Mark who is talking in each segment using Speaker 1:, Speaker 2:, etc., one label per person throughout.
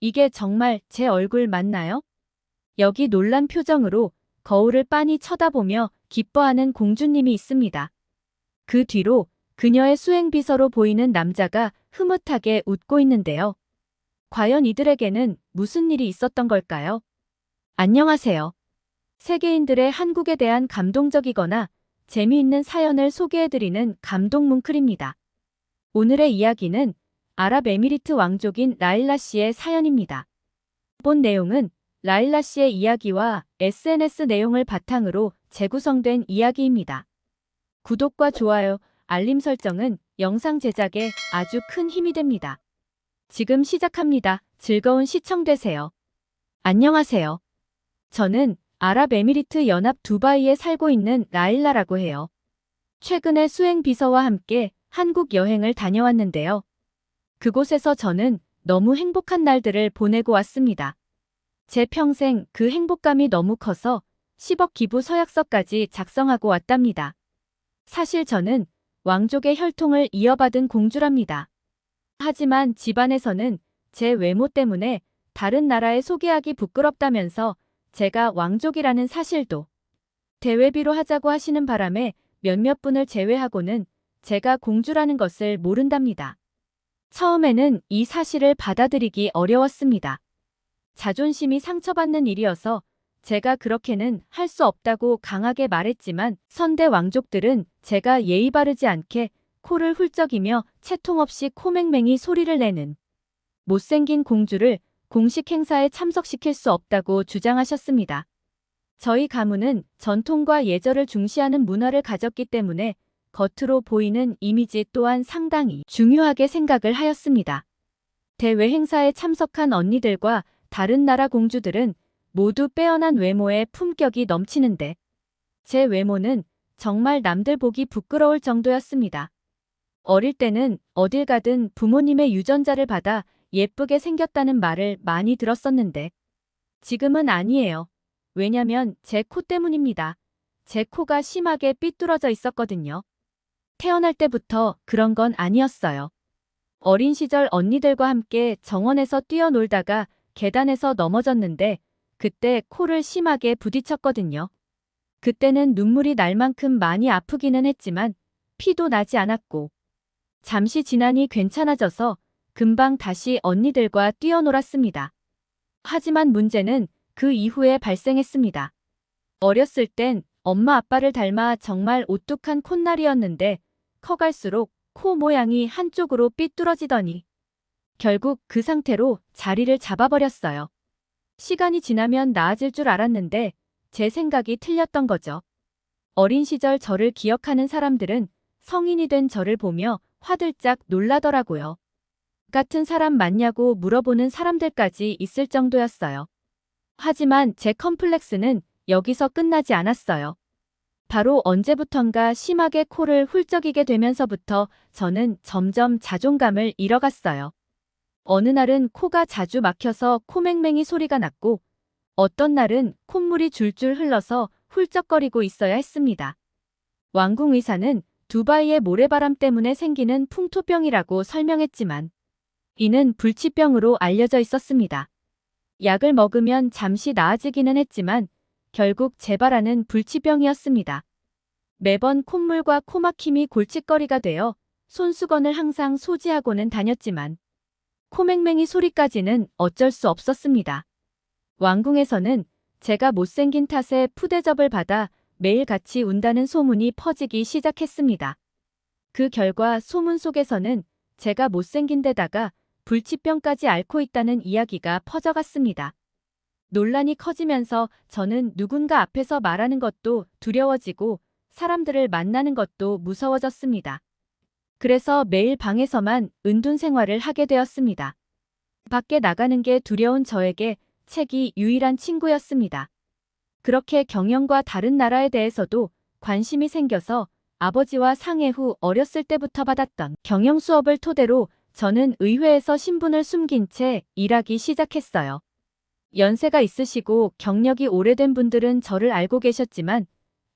Speaker 1: 이게 정말 제 얼굴 맞나요? 여기 놀란 표정으로 거울을 빤히 쳐다보며 기뻐하는 공주님이 있습니다. 그 뒤로 그녀의 수행비서로 보이는 남자가 흐뭇하게 웃고 있는데요. 과연 이들에게는 무슨 일이 있었던 걸까요? 안녕하세요. 세계인들의 한국에 대한 감동적이거나 재미있는 사연을 소개해드리는 감동뭉클입니다. 오늘의 이야기는 아랍에미리트 왕족인 라일라 씨의 사연입니다. 본 내용은 라일라 씨의 이야기와 SNS 내용을 바탕으로 재구성된 이야기입니다. 구독과 좋아요, 알림 설정은 영상 제작에 아주 큰 힘이 됩니다. 지금 시작합니다. 즐거운 시청 되세요. 안녕하세요. 저는 아랍에미리트 연합 두바이에 살고 있는 라일라라고 해요. 최근에 수행 비서와 함께 한국 여행을 다녀왔는데요. 그곳에서 저는 너무 행복한 날들을 보내고 왔습니다. 제 평생 그 행복감이 너무 커서 10억 기부 서약서까지 작성하고 왔답니다. 사실 저는 왕족의 혈통을 이어받은 공주랍니다. 하지만 집안에서는 제 외모 때문에 다른 나라에 소개하기 부끄럽다면서 제가 왕족이라는 사실도 대외비로 하자고 하시는 바람에 몇몇 분을 제외하고는 제가 공주라는 것을 모른답니다. 처음에는 이 사실을 받아들이기 어려웠습니다. 자존심이 상처받는 일이어서 제가 그렇게는 할 수 없다고 강하게 말했지만 선대 왕족들은 제가 예의 바르지 않게 코를 훌쩍이며 채통 없이 코맹맹이 소리를 내는 못생긴 공주를 공식 행사에 참석시킬 수 없다고 주장하셨습니다. 저희 가문은 전통과 예절을 중시하는 문화를 가졌기 때문에 겉으로 보이는 이미지 또한 상당히 중요하게 생각을 하였습니다. 대외 행사에 참석한 언니들과 다른 나라 공주들은 모두 빼어난 외모에 품격이 넘치는데 제 외모는 정말 남들 보기 부끄러울 정도였습니다. 어릴 때는 어딜 가든 부모님의 유전자를 받아 예쁘게 생겼다는 말을 많이 들었었는데 지금은 아니에요. 왜냐면 제 코 때문입니다. 제 코가 심하게 삐뚤어져 있었거든요. 태어날 때부터 그런 건 아니었어요. 어린 시절 언니들과 함께 정원에서 뛰어놀다가 계단에서 넘어졌는데 그때 코를 심하게 부딪혔거든요. 그때는 눈물이 날 만큼 많이 아프기는 했지만 피도 나지 않았고 잠시 지나니 괜찮아져서 금방 다시 언니들과 뛰어놀았습니다. 하지만 문제는 그 이후에 발생했습니다. 어렸을 땐 엄마 아빠를 닮아 정말 오뚝한 콧날이었는데 커갈수록 코 모양이 한쪽으로 삐뚤어지더니 결국 그 상태로 자리를 잡아버렸어요. 시간이 지나면 나아질 줄 알았는데 제 생각이 틀렸던 거죠. 어린 시절 저를 기억하는 사람들은 성인이 된 저를 보며 화들짝 놀라더라고요. 같은 사람 맞냐고 물어보는 사람들까지 있을 정도였어요. 하지만 제 컴플렉스는 여기서 끝나지 않았어요. 바로 언제부턴가 심하게 코를 훌쩍이게 되면서부터 저는 점점 자존감을 잃어갔어요. 어느 날은 코가 자주 막혀서 코맹맹이 소리가 났고 어떤 날은 콧물이 줄줄 흘러서 훌쩍거리고 있어야 했습니다. 왕궁 의사는 두바이의 모래바람 때문에 생기는 풍토병이라고 설명했지만 이는 불치병으로 알려져 있었습니다. 약을 먹으면 잠시 나아지기는 했지만 결국 재발하는 불치병이었습니다. 매번 콧물과 코막힘이 골칫거리가 되어 손수건을 항상 소지하고는 다녔지만 코맹맹이 소리까지는 어쩔 수 없었습니다. 왕궁에서는 제가 못생긴 탓에 푸대접을 받아 매일같이 운다는 소문이 퍼지기 시작했습니다. 그 결과 소문 속에서는 제가 못생긴 데다가 불치병까지 앓고 있다는 이야기가 퍼져갔습니다. 논란이 커지면서 저는 누군가 앞에서 말하는 것도 두려워지고 사람들을 만나는 것도 무서워졌습니다. 그래서 매일 방에서만 은둔 생활을 하게 되었습니다. 밖에 나가는 게 두려운 저에게 책이 유일한 친구였습니다. 그렇게 경영과 다른 나라에 대해서도 관심이 생겨서 아버지와 상해 후 어렸을 때부터 받았던 경영 수업을 토대로 저는 의회에서 신분을 숨긴 채 일하기 시작했어요. 연세가 있으시고 경력이 오래된 분들은 저를 알고 계셨지만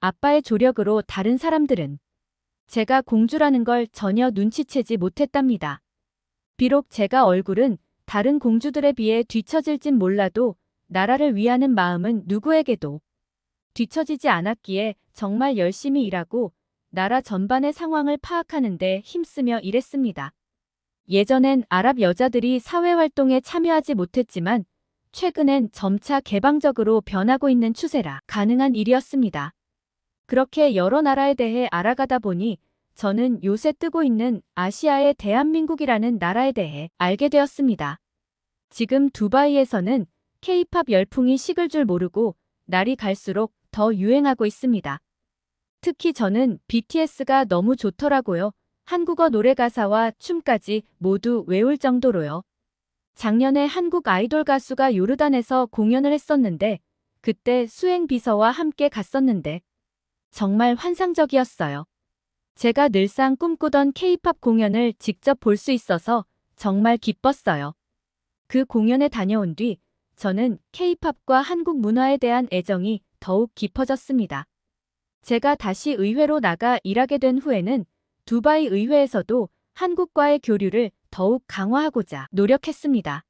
Speaker 1: 아빠의 조력으로 다른 사람들은 제가 공주라는 걸 전혀 눈치채지 못했답니다. 비록 제가 얼굴은 다른 공주들에 비해 뒤처질진 몰라도 나라를 위하는 마음은 누구에게도 뒤처지지 않았기에 정말 열심히 일하고 나라 전반의 상황을 파악하는 데 힘쓰며 일했습니다. 예전엔 아랍 여자들이 사회활동에 참여하지 못했지만 최근엔 점차 개방적으로 변하고 있는 추세라 가능한 일이었습니다. 그렇게 여러 나라에 대해 알아가다 보니 저는 요새 뜨고 있는 아시아의 대한민국이라는 나라에 대해 알게 되었습니다. 지금 두바이에서는 K-팝 열풍이 식을 줄 모르고 날이 갈수록 더 유행하고 있습니다. 특히 저는 BTS가 너무 좋더라고요. 한국어 노래 가사와 춤까지 모두 외울 정도로요. 작년에 한국 아이돌 가수가 요르단에서 공연을 했었는데 그때 수행 비서와 함께 갔었는데 정말 환상적이었어요. 제가 늘상 꿈꾸던 K-팝 공연을 직접 볼 수 있어서 정말 기뻤어요. 그 공연에 다녀온 뒤 저는 K-팝과 한국 문화에 대한 애정이 더욱 깊어졌습니다. 제가 다시 의회로 나가 일하게 된 후에는 두바이 의회에서도 한국과의 교류를 더욱 강화하고자 노력했습니다.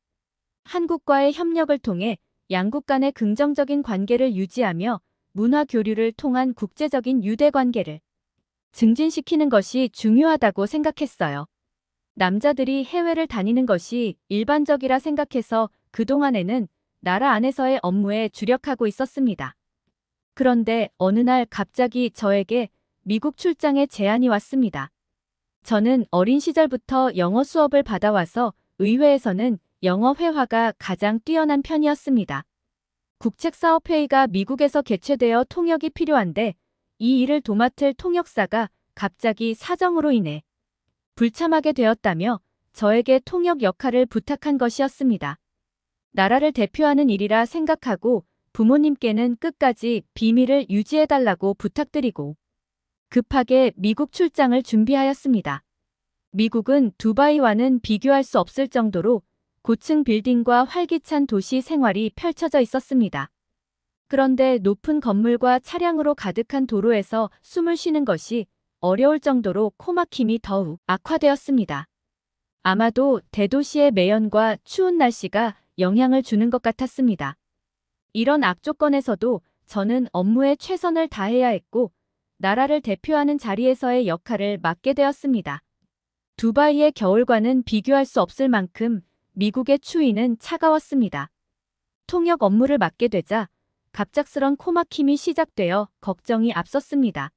Speaker 1: 한국과의 협력을 통해 양국 간의 긍정적인 관계를 유지하며 문화 교류를 통한 국제적인 유대 관계를 증진시키는 것이 중요하다고 생각했어요. 남자들이 해외를 다니는 것이 일반적이라 생각해서 그동안에는 나라 안에서의 업무에 주력하고 있었습니다. 그런데 어느 날 갑자기 저에게 미국 출장에 제안이 왔습니다. 저는 어린 시절부터 영어 수업을 받아와서 의회에서는 영어 회화가 가장 뛰어난 편이었습니다. 국책사업회의가 미국에서 개최되어 통역이 필요한데 이 일을 도맡을 통역사가 갑자기 사정으로 인해 불참하게 되었다며 저에게 통역 역할을 부탁한 것이었습니다. 나라를 대표하는 일이라 생각하고 부모님께는 끝까지 비밀을 유지해달라고 부탁드리고 급하게 미국 출장을 준비하였습니다. 미국은 두바이와는 비교할 수 없을 정도로 고층 빌딩과 활기찬 도시 생활이 펼쳐져 있었습니다. 그런데 높은 건물과 차량으로 가득한 도로에서 숨을 쉬는 것이 어려울 정도로 코막힘이 더욱 악화되었습니다. 아마도 대도시의 매연과 추운 날씨가 영향을 주는 것 같았습니다. 이런 악조건에서도 저는 업무에 최선을 다해야 했고 나라를 대표하는 자리에서의 역할을 맡게 되었습니다. 두바이의 겨울과는 비교할 수 없을 만큼 미국의 추위는 차가웠습니다. 통역 업무를 맡게 되자 갑작스런 코막힘이 시작되어 걱정이 앞섰습니다.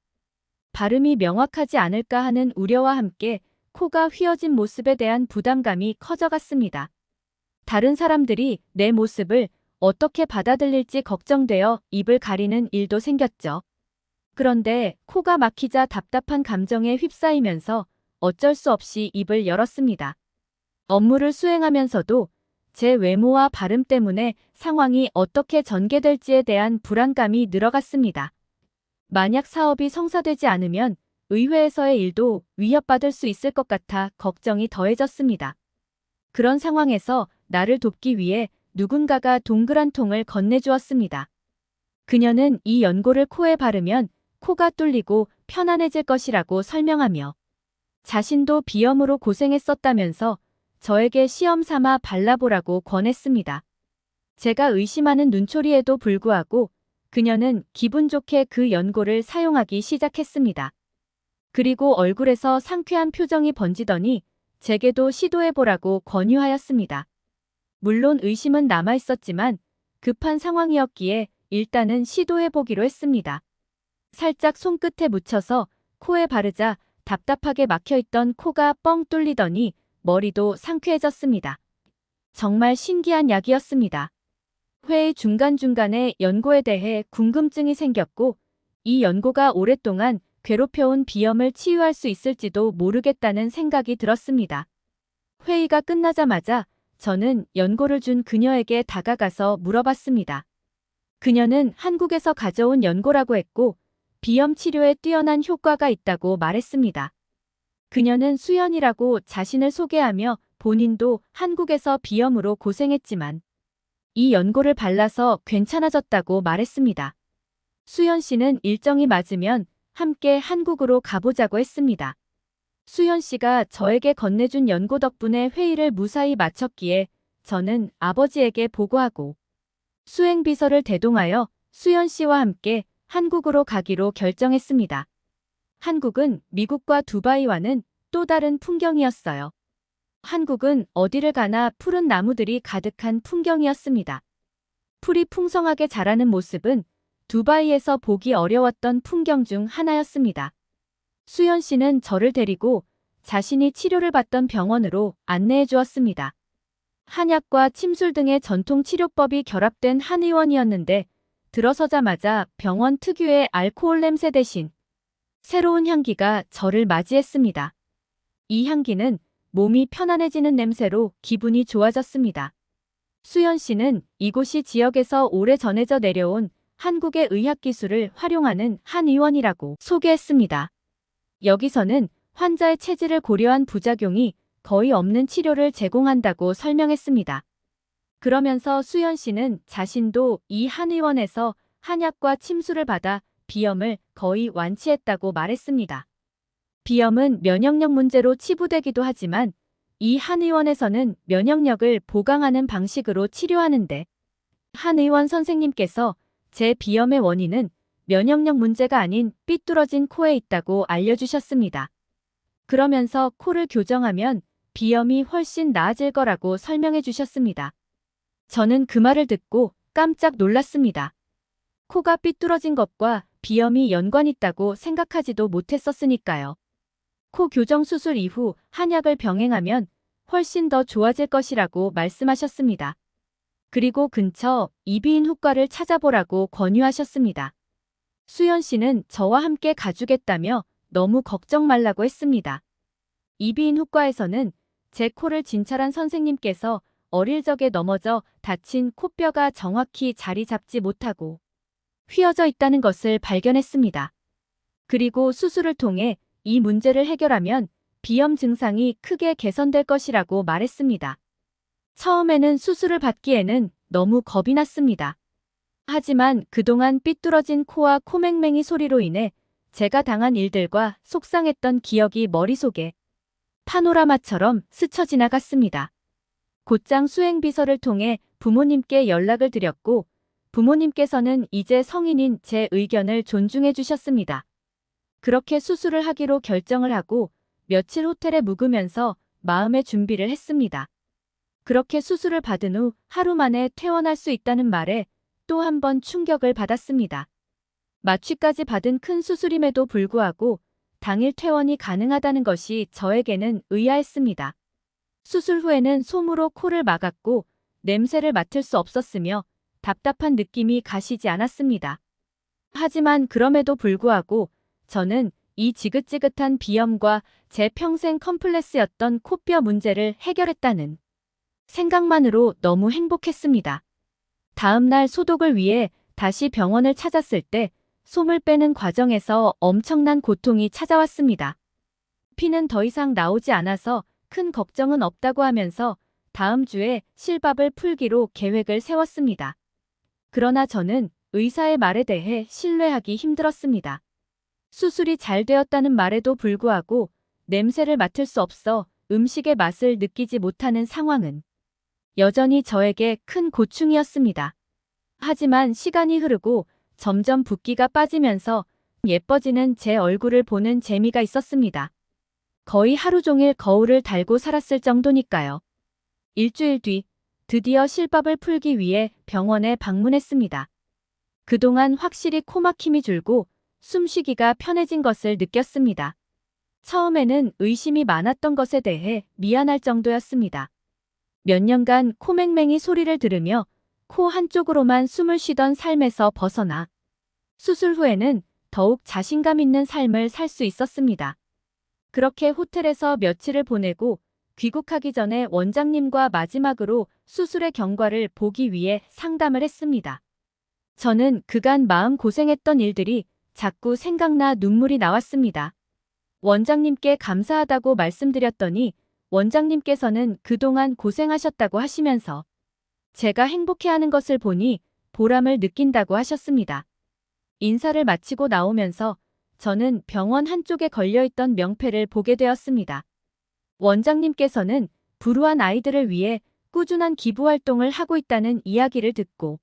Speaker 1: 발음이 명확하지 않을까 하는 우려와 함께 코가 휘어진 모습에 대한 부담감이 커져갔습니다. 다른 사람들이 내 모습을 어떻게 받아들일지 걱정되어 입을 가리는 일도 생겼죠. 그런데 코가 막히자 답답한 감정에 휩싸이면서 어쩔 수 없이 입을 열었습니다. 업무를 수행하면서도 제 외모와 발음 때문에 상황이 어떻게 전개될지에 대한 불안감이 늘어갔습니다. 만약 사업이 성사되지 않으면 의회에서의 일도 위협받을 수 있을 것 같아 걱정이 더해졌습니다. 그런 상황에서 나를 돕기 위해 누군가가 동그란 통을 건네주었습니다. 그녀는 이 연고를 코에 바르면 코가 뚫리고 편안해질 것이라고 설명하며 자신도 비염으로 고생했었다면서 저에게 시험 삼아 발라보라고 권했습니다. 제가 의심하는 눈초리에도 불구하고 그녀는 기분 좋게 그 연고를 사용하기 시작했습니다. 그리고 얼굴에서 상쾌한 표정이 번지더니 제게도 시도해보라고 권유하였습니다. 물론 의심은 남아있었지만 급한 상황이었기에 일단은 시도해보기로 했습니다. 살짝 손끝에 묻혀서 코에 바르자 답답하게 막혀있던 코가 뻥 뚫리더니 머리도 상쾌해졌습니다. 정말 신기한 약이었습니다. 회의 중간중간에 연고에 대해 궁금증이 생겼고 이 연고가 오랫동안 괴롭혀온 비염을 치유할 수 있을지도 모르겠다는 생각이 들었습니다. 회의가 끝나자마자 저는 연고를 준 그녀에게 다가가서 물어봤습니다. 그녀는 한국에서 가져온 연고라고 했고 비염 치료에 뛰어난 효과가 있다고 말했습니다. 그녀는 수연이라고 자신을 소개하며 본인도 한국에서 비염으로 고생했지만 이 연고를 발라서 괜찮아졌다고 말했습니다. 수연 씨는 일정이 맞으면 함께 한국으로 가보자고 했습니다. 수연 씨가 저에게 건네준 연고 덕분에 회의를 무사히 마쳤기에 저는 아버지에게 보고하고 수행비서를 대동하여 수연 씨와 함께 한국으로 가기로 결정했습니다. 한국은 미국과 두바이와는 또 다른 풍경이었어요. 한국은 어디를 가나 푸른 나무들이 가득한 풍경이었습니다. 풀이 풍성하게 자라는 모습은 두바이에서 보기 어려웠던 풍경 중 하나였습니다. 수연 씨는 저를 데리고 자신이 치료를 받던 병원으로 안내해 주었습니다. 한약과 침술 등의 전통 치료법이 결합된 한의원이었는데 들어서자마자 병원 특유의 알코올 냄새 대신 새로운 향기가 저를 맞이했습니다. 이 향기는 몸이 편안해지는 냄새로 기분이 좋아졌습니다. 수연 씨는 이곳이 지역에서 오래 전해져 내려온 한국의 의학 기술을 활용하는 한의원이라고 소개했습니다. 여기서는 환자의 체질을 고려한 부작용이 거의 없는 치료를 제공한다고 설명했습니다. 그러면서 수연 씨는 자신도 이 한의원에서 한약과 침술을 받아 비염을 거의 완치했다고 말했습니다. 비염은 면역력 문제로 치부되기도 하지만 이 한의원에서는 면역력을 보강하는 방식으로 치료하는데 한의원 선생님께서 제 비염의 원인은 면역력 문제가 아닌 삐뚤어진 코에 있다고 알려주셨습니다. 그러면서 코를 교정하면 비염이 훨씬 나아질 거라고 설명해 주셨습니다. 저는 그 말을 듣고 깜짝 놀랐습니다. 코가 삐뚤어진 것과 비염이 연관 있다고 생각하지도 못했었으니까요. 코 교정 수술 이후 한약을 병행하면 훨씬 더 좋아질 것이라고 말씀하셨습니다. 그리고 근처 이비인 후과를 찾아보라고 권유하셨습니다. 수연 씨는 저와 함께 가주겠다며 너무 걱정 말라고 했습니다. 이비인 후과에서는 제 코를 진찰한 선생님께서 어릴 적에 넘어져 다친 코뼈가 정확히 자리 잡지 못하고 휘어져 있다는 것을 발견했습니다. 그리고 수술을 통해 이 문제를 해결하면 비염 증상이 크게 개선될 것이라고 말했습니다. 처음에는 수술을 받기에는 너무 겁이 났습니다. 하지만 그동안 삐뚤어진 코와 코맹맹이 소리로 인해 제가 당한 일들과 속상했던 기억이 머릿속에 파노라마처럼 스쳐 지나갔습니다. 곧장 수행비서를 통해 부모님께 연락을 드렸고 부모님께서는 이제 성인인 제 의견을 존중해 주셨습니다. 그렇게 수술을 하기로 결정을 하고 며칠 호텔에 묵으면서 마음의 준비를 했습니다. 그렇게 수술을 받은 후 하루 만에 퇴원할 수 있다는 말에 또 한 번 충격을 받았습니다. 마취까지 받은 큰 수술임에도 불구하고 당일 퇴원이 가능하다는 것이 저에게는 의아했습니다. 수술 후에는 솜으로 코를 막았고 냄새를 맡을 수 없었으며 답답한 느낌이 가시지 않았습니다. 하지만 그럼에도 불구하고 저는 이 지긋지긋한 비염과 제 평생 컴플렉스였던 코뼈 문제를 해결했다는 생각만으로 너무 행복했습니다. 다음 날 소독을 위해 다시 병원을 찾았을 때 솜을 빼는 과정에서 엄청난 고통이 찾아왔습니다. 피는 더 이상 나오지 않아서 큰 걱정은 없다고 하면서 다음 주에 실밥을 풀기로 계획을 세웠습니다. 그러나 저는 의사의 말에 대해 신뢰하기 힘들었습니다. 수술이 잘 되었다는 말에도 불구하고 냄새를 맡을 수 없어 음식의 맛을 느끼지 못하는 상황은 여전히 저에게 큰 고충이었습니다. 하지만 시간이 흐르고 점점 붓기가 빠지면서 예뻐지는 제 얼굴을 보는 재미가 있었습니다. 거의 하루 종일 거울을 달고 살았을 정도니까요. 일주일 뒤 드디어 실밥을 풀기 위해 병원에 방문했습니다. 그동안 확실히 코막힘이 줄고 숨쉬기가 편해진 것을 느꼈습니다. 처음에는 의심이 많았던 것에 대해 미안할 정도였습니다. 몇 년간 코맹맹이 소리를 들으며 코 한쪽으로만 숨을 쉬던 삶에서 벗어나 수술 후에는 더욱 자신감 있는 삶을 살 수 있었습니다. 그렇게 호텔에서 며칠을 보내고 귀국하기 전에 원장님과 마지막으로 수술의 경과를 보기 위해 상담을 했습니다. 저는 그간 마음고생했던 일들이 자꾸 생각나 눈물이 나왔습니다. 원장님께 감사하다고 말씀드렸더니 원장님께서는 그동안 고생하셨다고 하시면서 제가 행복해하는 것을 보니 보람을 느낀다고 하셨습니다. 인사를 마치고 나오면서 저는 병원 한쪽에 걸려있던 명패를 보게 되었습니다. 원장님께서는 불우한 아이들을 위해 꾸준한 기부 활동을 하고 있다는 이야기를 듣고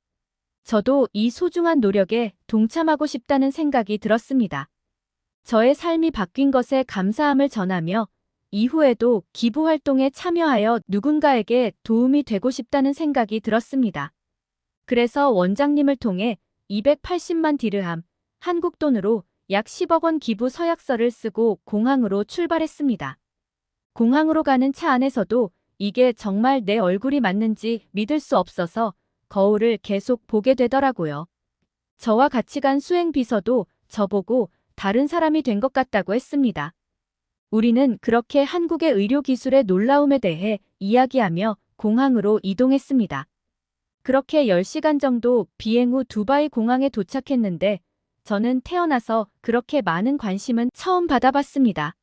Speaker 1: 저도 이 소중한 노력에 동참하고 싶다는 생각이 들었습니다. 저의 삶이 바뀐 것에 감사함을 전하며 이후에도 기부 활동에 참여하여 누군가에게 도움이 되고 싶다는 생각이 들었습니다. 그래서 원장님을 통해 280만 디르함, 한국 돈으로 약 10억 원 기부 서약서를 쓰고 공항으로 출발했습니다. 공항으로 가는 차 안에서도 이게 정말 내 얼굴이 맞는지 믿을 수 없어서 거울을 계속 보게 되더라고요. 저와 같이 간 수행 비서도 저보고 다른 사람이 된 것 같다고 했습니다. 우리는 그렇게 한국의 의료 기술의 놀라움에 대해 이야기하며 공항으로 이동했습니다. 그렇게 10시간 정도 비행 후 두바이 공항에 도착했는데 저는 태어나서 그렇게 많은 관심은 처음 받아봤습니다.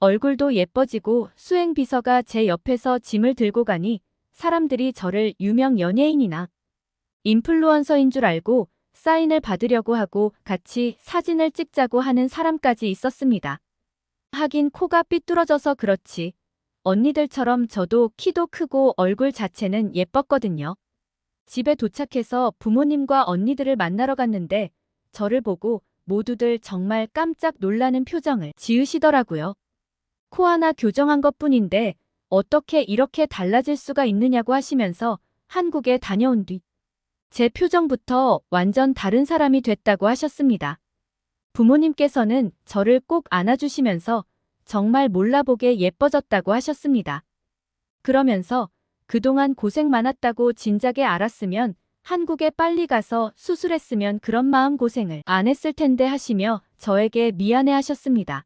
Speaker 1: 얼굴도 예뻐지고 수행 비서가 제 옆에서 짐을 들고 가니 사람들이 저를 유명 연예인이나 인플루언서인 줄 알고 사인을 받으려고 하고 같이 사진을 찍자고 하는 사람까지 있었습니다. 하긴 코가 삐뚤어져서 그렇지 언니들처럼 저도 키도 크고 얼굴 자체는 예뻤거든요. 집에 도착해서 부모님과 언니들을 만나러 갔는데 저를 보고 모두들 정말 깜짝 놀라는 표정을 지으시더라고요. 코 하나 교정한 것뿐인데 어떻게 이렇게 달라질 수가 있느냐고 하시면서 한국에 다녀온 뒤 제 표정부터 완전 다른 사람이 됐다고 하셨습니다. 부모님께서는 저를 꼭 안아주시면서 정말 몰라보게 예뻐졌다고 하셨습니다. 그러면서 그동안 고생 많았다고 진작에 알았으면 한국에 빨리 가서 수술했으면 그런 마음 고생을 안 했을 텐데 하시며 저에게 미안해 하셨습니다.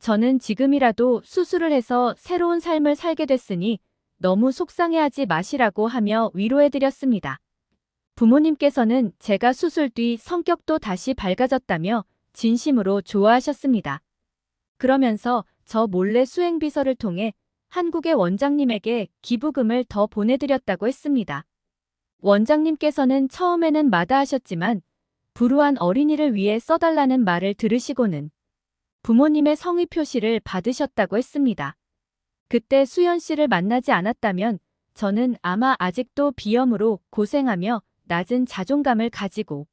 Speaker 1: 저는 지금이라도 수술을 해서 새로운 삶을 살게 됐으니 너무 속상해하지 마시라고 하며 위로해드렸습니다. 부모님께서는 제가 수술 뒤 성격도 다시 밝아졌다며 진심으로 좋아하셨습니다. 그러면서 저 몰래 수행비서를 통해 한국의 원장님에게 기부금을 더 보내드렸다고 했습니다. 원장님께서는 처음에는 마다하셨지만 불우한 어린이를 위해 써달라는 말을 들으시고는 부모님의 성의 표시를 받으셨다고 했습니다. 그때 수연 씨를 만나지 않았다면 저는 아마 아직도 비염으로 고생하며 낮은 자존감을 가지고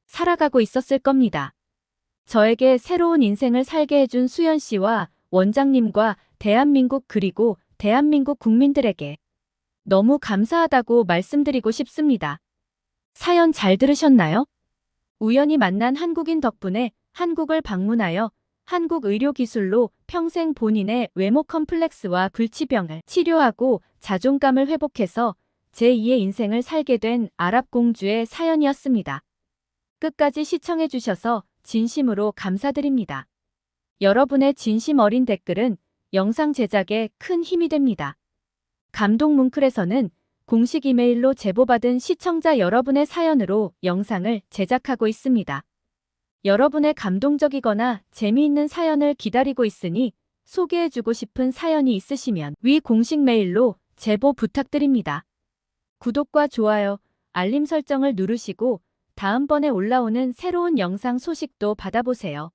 Speaker 1: 살아가고 있었을 겁니다. 저에게 새로운 인생을 살게 해준 수연 씨와 원장님과 대한민국 그리고 대한민국 국민들에게 너무 감사하다고 말씀드리고 싶습니다. 사연 잘 들으셨나요? 우연히 만난 한국인 덕분에 한국을 방문하여 한국 의료기술로 평생 본인의 외모 컴플렉스와 불치병을 치료하고 자존감을 회복해서 제2의 인생을 살게 된 아랍 공주의 사연이었습니다. 끝까지 시청해주셔서 진심으로 감사드립니다. 여러분의 진심 어린 댓글은 영상 제작에 큰 힘이 됩니다. 감동 뭉클에서는 공식 이메일로 제보받은 시청자 여러분의 사연으로 영상을 제작하고 있습니다. 여러분의 감동적이거나 재미있는 사연을 기다리고 있으니 소개해주고 싶은 사연이 있으시면 위 공식 메일로 제보 부탁드립니다. 구독과 좋아요, 알림 설정을 누르시고 다음번에 올라오는 새로운 영상 소식도 받아보세요.